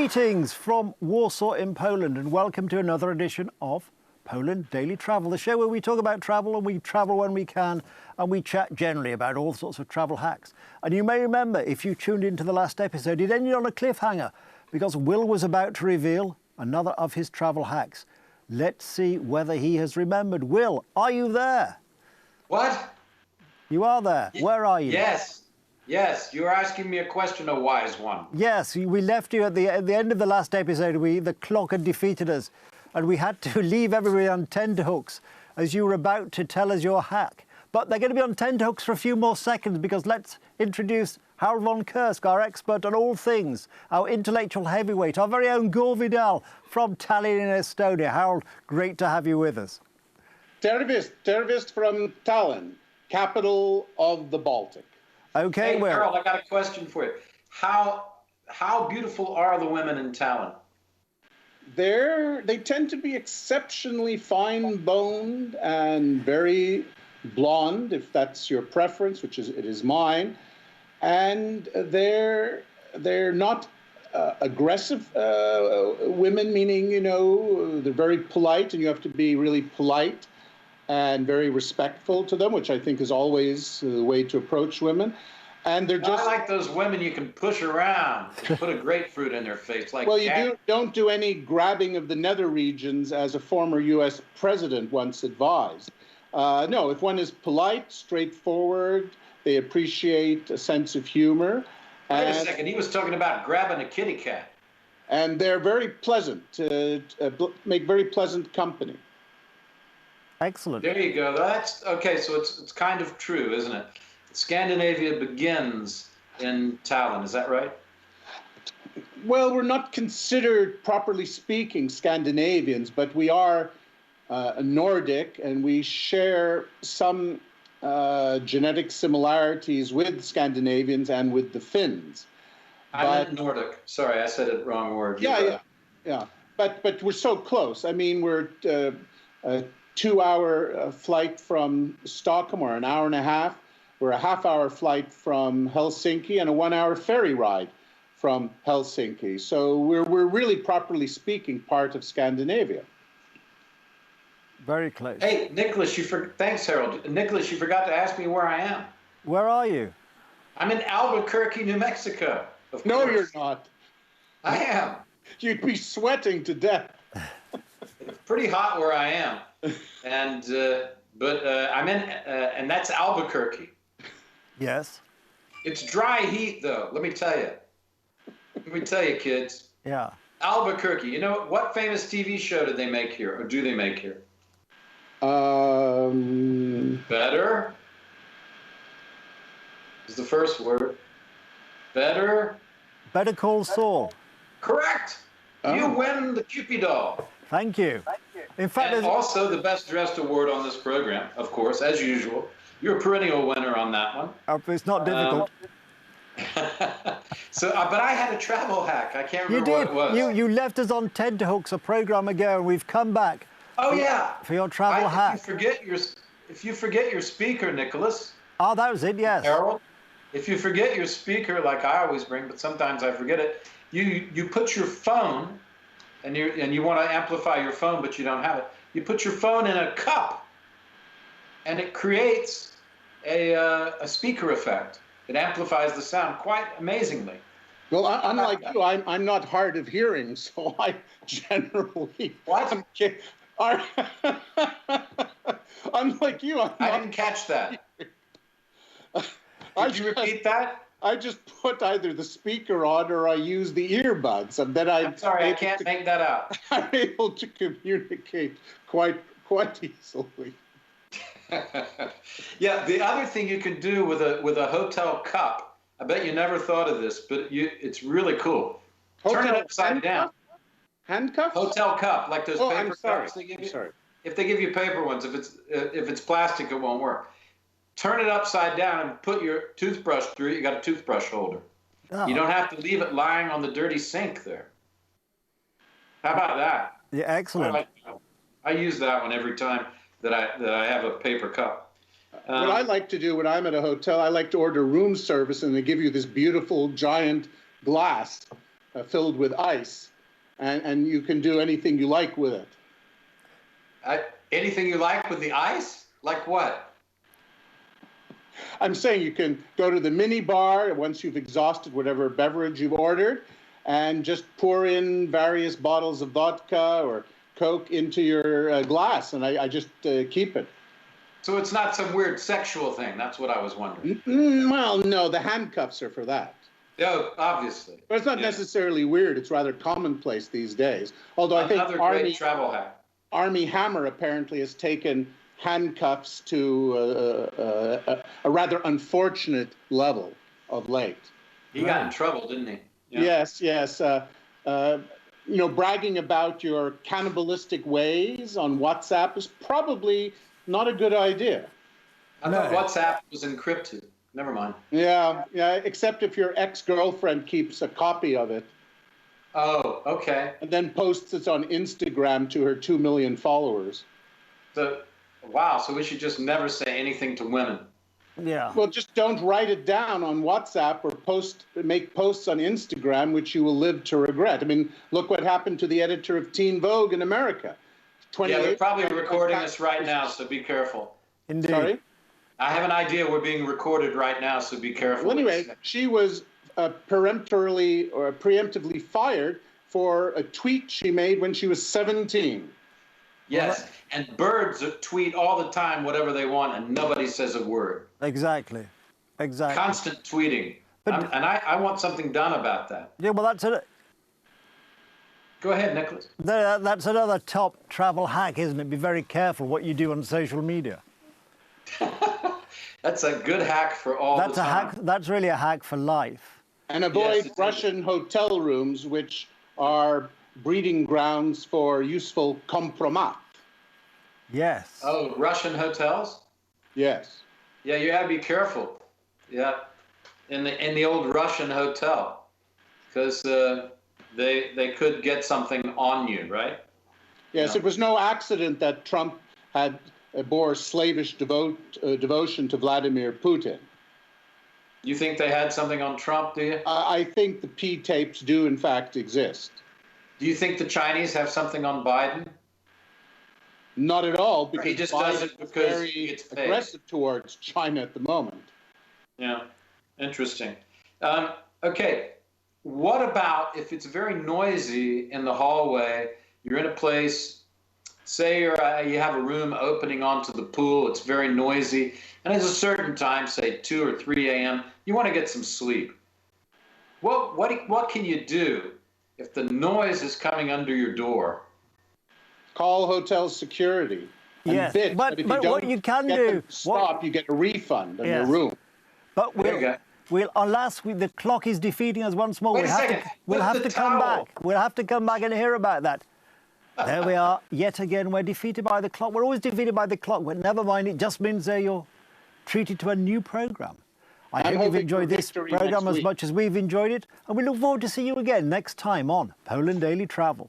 Greetings from Warsaw in Poland and welcome to another edition of Poland Daily Travel, the show where we talk about travel and we travel when we can and we chat generally about all sorts of travel hacks. And you may remember, if you tuned into the last episode, it ended on a cliffhanger because Will was about to reveal another of his travel hacks. Let's see whether he has remembered. Will, are you there? What? You are there. Where are you? Yes, you're asking me a question, a wise one. Yes, we left you at the end of the last episode. The clock had defeated us, and we had to leave everybody on tenterhooks as you were about to tell us your hack. But they're going to be on tenterhooks for a few more seconds because let's introduce Harold von Kursk, our expert on all things, our intellectual heavyweight, our very own Gore Vidal from Tallinn in Estonia. Harold, great to have you with us. Tervist from Tallinn, capital of the Baltic. Okay, hey, Harold, I got a question for you. How beautiful are the women in Tallinn? They tend to be exceptionally fine-boned and very blonde, if that's your preference, which it is mine. And they're not aggressive women, meaning, you know, they're very polite, and you have to be really polite and very respectful to them, which I think is always the way to approach women. And they're just... I like those women you can push around and put a grapefruit in their face. Like well, don't do any grabbing of the nether regions, as a former U.S. president once advised. No, if one is polite, straightforward, they appreciate a sense of humor. Wait a second, he was talking about grabbing a kitty cat. And they're very pleasant, make very pleasant company. Excellent. There you go. That's okay. So it's kind of true, isn't it? Scandinavia begins in Tallinn. Is that right? Well, we're not considered, properly speaking, Scandinavians, but we are Nordic, and we share some genetic similarities with Scandinavians and with the Finns. I meant Nordic. Sorry, I said it wrong word. Yeah. But we're so close. I mean, we're a 2-hour flight from Stockholm, or an hour and a half. We're a half-hour flight from Helsinki and a 1-hour ferry ride from Helsinki. So we're really, properly speaking, part of Scandinavia. Very close. Hey, Nicholas, thanks, Harold. Nicholas, you forgot to ask me where I am. Where are you? I'm in Albuquerque, New Mexico. No, you're not. I am. You'd be sweating to death. It's pretty hot where I am, and I'm in, and that's Albuquerque. Yes. It's dry heat, though. Let me tell you. Let me tell you, kids. Yeah. Albuquerque. You know what famous TV show did they make here, or do they make here? Better is the first word. Better. Better Call Saul. Correct. Oh. You win the Cupid doll. Thank you. In fact, and also the best dressed award on this program, of course, as usual. You're a perennial winner on that one. It's not difficult. But I had a travel hack. I can't remember what it was. You left us on tenterhooks a program ago, and we've come back. Oh yeah. For your travel hack. If you forget your speaker, Nicholas. Oh, that was it. Yes. Harold, if you forget your speaker, like I always bring, but sometimes I forget it. You put your phone, and you want to amplify your phone, but you don't have it. You put your phone in a cup, and it creates a speaker effect. It amplifies the sound quite amazingly. Well, unlike you, I'm not hard of hearing, so I generally... What? Unlike you, I didn't catch that. Did you repeat that? I just put either the speaker on or I use the earbuds, and then I'm sorry, I can't make that out. I'm able to communicate quite easily. Yeah, the other thing you can do with a hotel cup, I bet you never thought of this, but it's really cool. Turn it upside down. Handcuffs? Hotel cup, like those paper cups they give you. Sorry. If they give you paper ones, if it's plastic, it won't work. Turn it upside down and put your toothbrush through it. You got a toothbrush holder. Oh. You don't have to leave it lying on the dirty sink there. How about that? Yeah, excellent. I use that one every time that I have a paper cup. What I like to do when I'm at a hotel, I like to order room service, and they give you this beautiful giant glass filled with ice, and you can do anything you like with it. Anything you like with the ice? Like what? I'm saying you can go to the mini bar once you've exhausted whatever beverage you've ordered and just pour in various bottles of vodka or Coke into your glass, and I just keep it. So it's not some weird sexual thing. That's what I was wondering. Well, no, the handcuffs are for that. Oh, obviously. But it's not necessarily weird. It's rather commonplace these days. Although I think Another great travel hack. Army Hammer apparently has taken handcuffs to a rather unfortunate level of late. He got in trouble, didn't he? Yeah. Yes. Bragging about your cannibalistic ways on WhatsApp is probably not a good idea. I thought WhatsApp was encrypted. Never mind. Yeah, except if your ex-girlfriend keeps a copy of it. Oh, okay. And then posts it on Instagram to her 2 million followers. So, wow, so we should just never say anything to women. Yeah. Well, just don't write it down on WhatsApp or make posts on Instagram, which you will live to regret. I mean, look what happened to the editor of Teen Vogue in America. Yeah, they're probably recording us right now, so be careful. Indeed. Sorry? I have an idea we're being recorded right now, so be careful. Well, anyway, she was preemptively fired for a tweet she made when she was 17. Yes, and birds tweet all the time whatever they want, and nobody says a word. Exactly. Constant tweeting. And I want something done about that. Yeah, well, Go ahead, Nicholas. That's another top travel hack, isn't it? Be very careful what you do on social media. That's a good hack for all the time. That's really a hack for life. And avoid Russian hotel rooms, which are breeding grounds for useful compromat. Yes. Oh, Russian hotels? Yes. Yeah, you gotta be careful. Yeah, in the old Russian hotel, because they could get something on you, right? Yes, it was no accident that Trump bore slavish devotion to Vladimir Putin. You think they had something on Trump, do you? I think the P tapes do, in fact, exist. Do you think the Chinese have something on Biden? Not at all, Or because he just Biden does it is because very it's fake? aggressive towards China at the moment. Yeah, interesting. Okay, what about if it's very noisy in the hallway, you're in a place, say you have a room opening onto the pool, it's very noisy, and it's a certain time, say 2 or 3 a.m., you want to get some sleep. What can you do if the noise is coming under your door? Call hotel security. And Yes, bitch, but if what you can do... you get a refund on your Yes. room. But unless the clock is defeating us once more, we'll have to come back. We'll have to come back and hear about that. There we are. Yet again, we're defeated by the clock. We're always defeated by the clock. But never mind, it just means you're treated to a new programme. I hope you've enjoyed this programme as much as we've enjoyed it. And we look forward to seeing you again next time on Poland Daily Travel.